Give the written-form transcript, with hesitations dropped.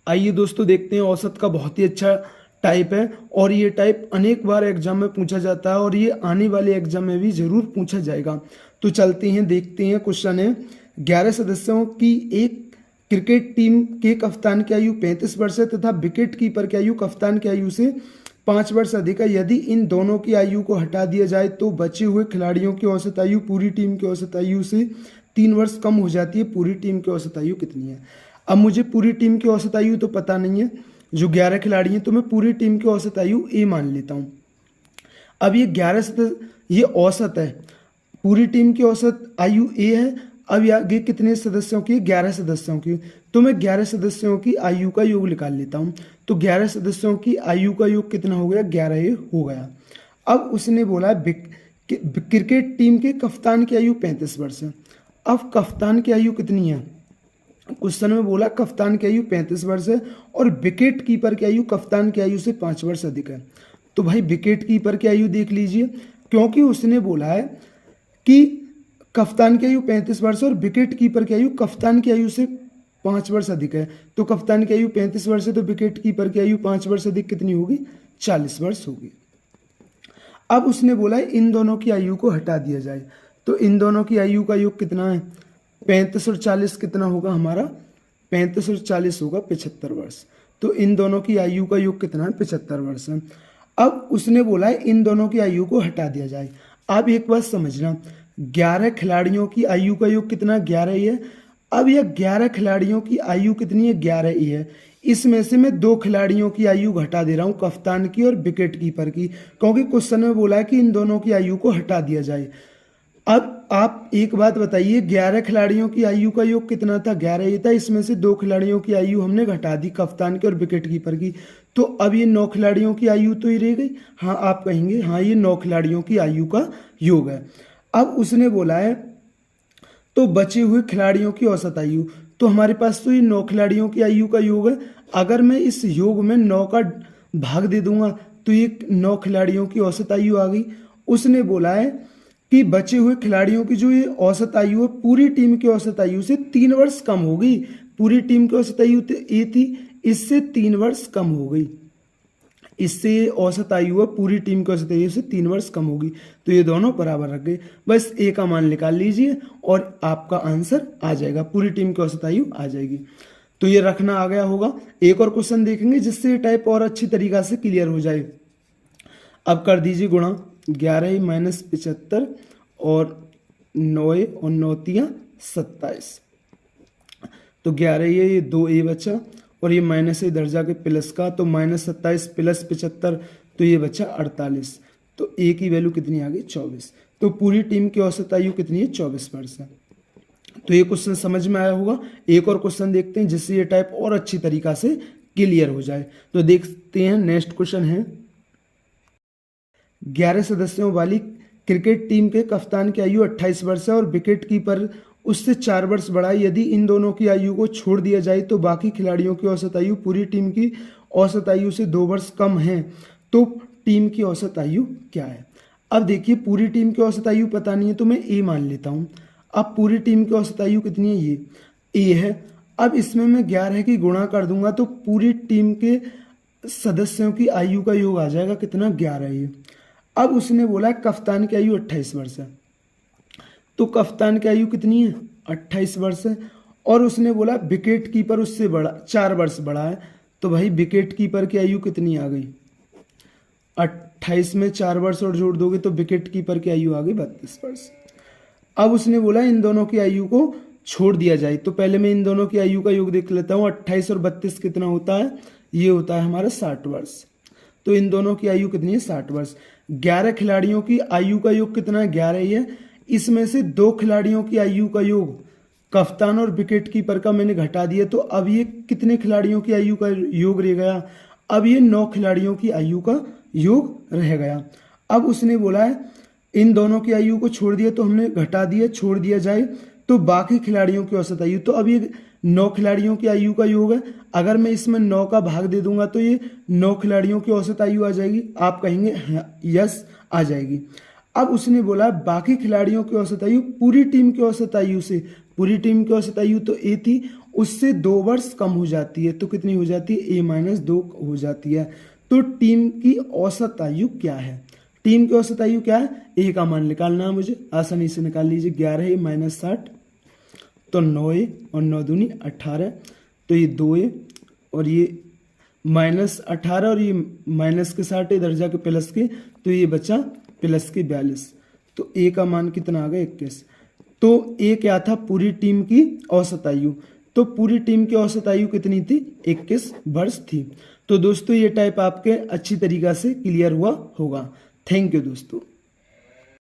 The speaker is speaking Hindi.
आइए दोस्तों देखते हैं, औसत का बहुत ही अच्छा टाइप है और ये टाइप अनेक बार एग्जाम में पूछा जाता है और ये आने वाले एग्जाम में भी जरूर पूछा जाएगा। तो चलते हैं, देखते हैं। क्वेश्चन है 11 सदस्यों की एक क्रिकेट टीम के कप्तान की आयु 35 वर्ष है तथा विकेट कीपर की आयु कप्तान की आयु से 5 वर्ष अधिक है। यदि इन दोनों की आयु को हटा दिया जाए तो बचे हुए खिलाड़ियों की औसत आयु पूरी टीम की औसत आयु से 3 वर्ष कम हो जाती है। पूरी टीम की औसत आयु कितनी है? अब मुझे पूरी टीम की औसत आयु तो पता नहीं है, जो 11 खिलाड़ी हैं, तो मैं पूरी टीम की औसत आयु ए मान लेता हूँ। अब ये 11 ये औसत है, पूरी टीम की औसत आयु ए है। अब ये कितने सदस्यों की? 11 सदस्यों की। तो मैं 11 सदस्यों की आयु का योग निकाल लेता हूँ। तो 11 सदस्यों की आयु का योग कितना हो गया? 11 ए हो गया। अब उसने बोला क्रिकेट टीम के कप्तान की आयु 35 वर्ष है। अब कप्तान की आयु कितनी है? क्वेश्चन में बोला कप्तान की आयु 35 वर्ष है और विकेट कीपर की आयु कप्तान की आयु से 5 वर्ष अधिक है। तो भाई विकेट कीपर की आयु देख लीजिए, क्योंकि उसने बोला है कि कप्तान की आयु 35 वर्ष और विकेट कीपर की आयु कप्तान की आयु से 5 वर्ष अधिक है। तो कप्तान की आयु 35 वर्ष है तो विकेट कीपर की आयु 5 वर्ष अधिक कितनी होगी? 40 वर्ष होगी। अब उसने बोला है इन दोनों की आयु को हटा दिया जाए। तो इन दोनों की आयु का योग कितना है? 35 और 40 कितना होगा हमारा? 35 और 40 होगा 75 वर्ष। तो इन दोनों की आयु का योग कितना है? 75 वर्ष है। अब उसने बोला है इन दोनों की आयु को हटा दिया जाए। अब एक बात समझना, 11 खिलाड़ियों की आयु का योग कितना? 11 ही है। अब यह 11 खिलाड़ियों की आयु कितनी है? 11 ही है। इसमें से मैं 2 खिलाड़ियों की आयु घटा दे रहा हूँ, कप्तान की और विकेट कीपर की, क्योंकि क्वेश्चन में बोला है कि इन दोनों की आयु को हटा दिया जाए। अब आप एक बात बताइए, 11 खिलाड़ियों की आयु का योग कितना था? 11 ही था। इसमें से 2 खिलाड़ियों की आयु हमने घटा दी, कप्तान की और विकेट कीपर की। तो अब ये 9 खिलाड़ियों की आयु तो ही रह गई। हाँ, आप कहेंगे हाँ ये 9 खिलाड़ियों की आयु का योग है। अब उसने बोला है तो बचे हुए खिलाड़ियों की औसत आयु, तो हमारे पास तो ये 9 खिलाड़ियों की आयु का योग है। अगर मैं इस योग में 9 का भाग दे दूंगा तो ये 9 खिलाड़ियों की औसत आयु आ गई। उसने बोला है कि बचे हुए खिलाड़ियों की जो ये औसत आयु है पूरी टीम की औसत आयु से 3 वर्ष कम हो गई। पूरी टीम की औसत आयु ए थी, इससे 3 वर्ष कम हो गई। इससे औसत आयु है पूरी टीम की औसत आयु से 3 वर्ष कम होगी। तो ये दोनों बराबर रख गए। बस ए का मान निकाल लीजिए और आपका आंसर आ जाएगा, पूरी टीम की औसत आयु आ जाएगी। तो ये रखना आ गया होगा। एक और क्वेश्चन देखेंगे जिससे ये टाइप और अच्छी तरीका से क्लियर हो जाए। अब कर दीजिए गुणा 11 माइनस 75 और 9 और 9 तियाँ 27। तो 11 ये 2 ए बचा और ये माइनस इधर जाके प्लस का, तो माइनस 27 प्लस 75, तो ये बचा 48। तो ए की वैल्यू कितनी आ गई? 24। तो पूरी टीम की औसत आयु कितनी है? 24 वर्ष है। तो ये क्वेश्चन समझ में आया होगा। एक और क्वेश्चन देखते हैं जिससे ये टाइप और अच्छी तरीका से क्लियर हो जाए। तो देखते हैं, नेक्स्ट क्वेश्चन है 11 सदस्यों वाली क्रिकेट टीम के कप्तान की आयु 28 वर्ष है और विकेट कीपर उससे 4 वर्ष बड़ा है। यदि इन दोनों की आयु को छोड़ दिया जाए तो बाकी खिलाड़ियों की औसत आयु पूरी टीम की औसत आयु से 2 वर्ष कम है। तो टीम की औसत आयु क्या है? अब देखिए, पूरी टीम की औसत आयु पता नहीं है तो मैं ए मान लेता हूँ। अब पूरी टीम की औसत आयु कितनी है? ये ए है। अब इसमें मैं 11 की गुणा कर दूंगा तो पूरी टीम के सदस्यों की आयु का योग आ जाएगा कितना? 11 ये। अब उसने बोला कप्तान की आयु 28 वर्ष है। तो कप्तान की आयु कितनी है? 28 वर्ष है। और उसने बोला विकेट कीपर उससे बड़ा 4 वर्ष बड़ा है। तो भाई विकेट कीपर की आयु कितनी आ गई? 28 में 4 वर्ष और जोड़ दोगे तो विकेट कीपर की आयु आ गई 32 वर्ष। अब उसने बोला इन दोनों की आयु को छोड़ दिया जाए। तो पहले मैं इन दोनों की आयु का योग देख लेता हूँ। 28 और 32 कितना होता है? ये होता है हमारा 60 वर्ष। तो इन दोनों की आयु कितनी है? 60 वर्ष। 11 खिलाड़ियों की आयु का योग कितना है? 11 ही है। इसमें से 2 खिलाड़ियों की आयु का योग कप्तान और विकेट कीपर का मैंने घटा दिया। तो अब ये कितने खिलाड़ियों की आयु का योग रह गया? अब ये 9 खिलाड़ियों की आयु का योग रह गया। अब उसने बोला है इन दोनों की आयु को छोड़ दिया, तो हमने घटा दिया, छोड़ दिया जाए तो बाकी खिलाड़ियों की औसत आयु, तो अब ये 9 खिलाड़ियों की आयु का योग है। अगर मैं इसमें 9 का भाग दे दूंगा तो ये 9 खिलाड़ियों की औसत आयु आ जाएगी। आप कहेंगे यस आ जाएगी। अब उसने बोला बाकी खिलाड़ियों की औसत आयु पूरी टीम की औसत आयु से, पूरी टीम की औसत आयु तो ए थी, उससे 2 वर्ष कम हो जाती है तो कितनी हो जाती है, a-2 हो जाती है। तो टीम की औसत आयु क्या है, टीम की औसत आयु क्या है, ए का मान निकालना है मुझे, आसानी से निकाल लीजिए। 11a - 60 तो 9a और 9 दूनी 18, तो ये 2a और ये -18 और ये माइनस के 60 इधर जाके प्लस के, तो ये बचा प्लस के 42, तो ए का मान कितना आ गया 21। तो ए क्या था, पूरी टीम की औसत आयु, तो पूरी टीम की औसत आयु कितनी थी, 21 वर्ष थी। तो दोस्तों ये टाइप आपके अच्छी तरीक़ा से क्लियर हुआ होगा। थैंक यू दोस्तों।